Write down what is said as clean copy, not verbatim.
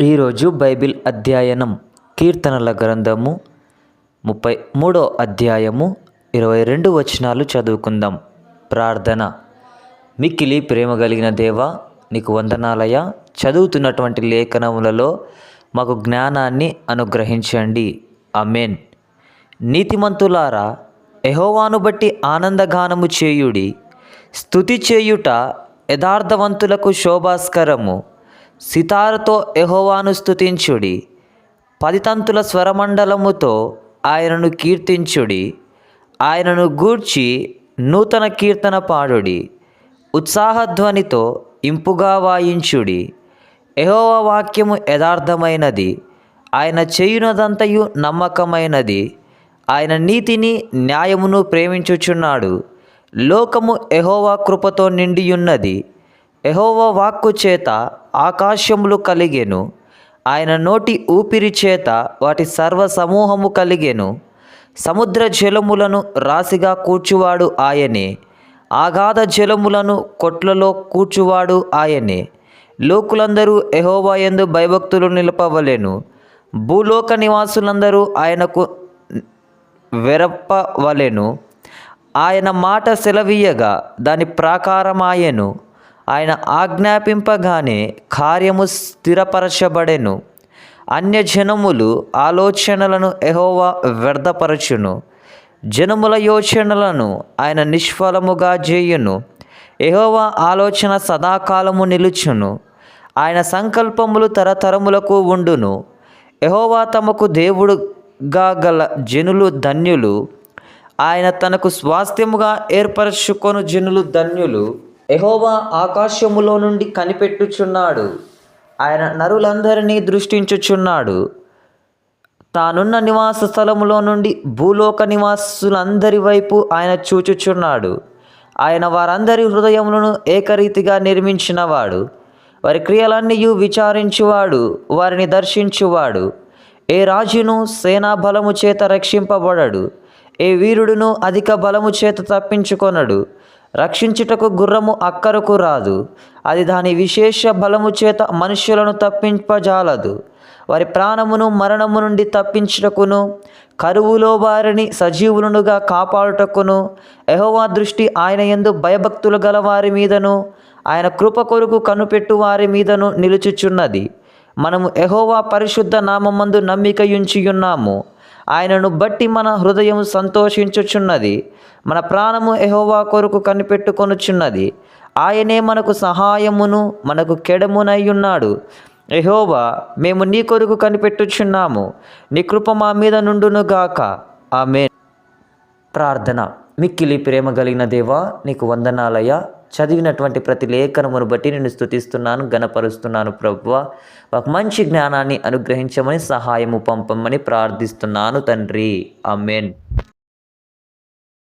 ఈరోజు బైబిల్ అధ్యయనం కీర్తనల గ్రంథము 33వ అధ్యాయము 22 వచనాలు చదువుకుందాం. ప్రార్థన. మిక్కిలి ప్రేమ కలిగిన దేవా, నీకు వందనాలయ. చదువుతున్నటువంటి లేఖనములలో మాకు జ్ఞానాన్ని అనుగ్రహించండి. ఆమేన్. నీతిమంతులారా, యెహోవాను బట్టి ఆనందగానము చేయుడి. స్తుతి చేయుట యథార్థవంతులకు శోభాస్కరము. సితారతో యెహోవాను స్తుతించుడి. 10 తంతుల స్వరమండలముతో ఆయనను కీర్తించుడి. ఆయనను గూర్చి నూతన కీర్తన పాడుడి. ఉత్సాహధ్వనితో ఇంపుగా వాయించుడి. యెహోవా వాక్యము యథార్థమైనది, ఆయన చేయునదంతయు నమ్మకమైనది. ఆయన నీతిని న్యాయమును ప్రేమించుచున్నాడు. లోకము యెహోవా కృపతో నిండియున్నది. యెహోవా వాక్కు చేత ఆకాశములు కలిగెను. ఆయన నోటి ఊపిరి చేత వాటి సర్వ సమూహము కలిగెను. సముద్ర జలములను రాశిగా కూర్చువాడు ఆయనే. ఆగాధ జలములను కొట్లలో కూర్చువాడు ఆయనే. లోకులందరూ యెహోవా యందు భయభక్తులు నిలపవలెను. భూలోక నివాసులందరూ ఆయనకు వెరపవలెను. ఆయన మాట సెలవీయగా దాని ప్రాకారమాయెను. ఆయన ఆజ్ఞాపింపగానే కార్యము స్థిరపరచబడెను. అన్యజనములు ఆలోచనలను యెహోవా వ్యర్థపరచును. జనముల యోచనలను ఆయన నిష్ఫలముగా చేయును. యెహోవా ఆలోచన సదాకాలము నిలుచును. ఆయన సంకల్పములు తరతరములకు ఉండును. యెహోవా తమకు దేవుడుగా గల జనులు ధన్యులు. ఆయన తనకు స్వాస్థ్యముగా ఏర్పరచుకొను జనులు ధన్యులు. యెహోవా ఆకాశములో నుండి కనిపెట్టుచున్నాడు. ఆయన నరులందరినీ దృష్టించుచున్నాడు. తానున్న నివాస స్థలములో నుండి భూలోక నివాసులందరి వైపు ఆయన చూచుచున్నాడు. ఆయన వారందరి హృదయములను ఏకరీతిగా నిర్మించినవాడు. వారి క్రియలన్నీ విచారించువాడు, వారిని దర్శించువాడు. ఏ రాజును సేనా బలము చేత రక్షింపబడడు. ఏ వీరుడును అధిక బలము చేత తప్పించుకొనడు. రక్షించుటకు గుర్రము అక్కరకు రాదు. అది దాని విశేష బలము చేత మనుష్యులను తప్పింపజాలదు. వారి ప్రాణమును మరణము నుండి తప్పించుటకును, కరువులో వారిని సజీవులుగా కాపాడుటకును యెహోవా దృష్టి ఆయన యందు భయభక్తులు గల వారి మీదను, ఆయన కృప కొరకు కనుపెట్టు వారి మీదను నిలుచుచున్నది. మనము యెహోవా పరిశుద్ధ నామమందు నమ్మికయుంచియున్నాము. ఆయనను బట్టి మన హృదయం సంతోషించుచున్నది. మన ప్రాణము యెహోవా కొరకు కనిపెట్టుకొనుచున్నది. ఆయనే మనకు సహాయమును మనకు కెడమునయ్యున్నాడు. యెహోవా, మేము నీ కొరకు కనిపెట్టుచున్నాము. నీ కృప మా మీద నుండునుగాక. ఆమేన్. ప్రార్థన. మిక్కిలి ప్రేమ కలిగిన దేవా, నీకు వందనాలయ. చదివినటువంటి ప్రతి లేఖనమును బట్టి నేను స్తుతిస్తున్నాను, గణపరుస్తున్నాను. ప్రభువా, ఒక మంచి జ్ఞానాన్ని అనుగ్రహించమని, సహాయము పంపమని ప్రార్థిస్తున్నాను తండ్రి. ఆమేన్.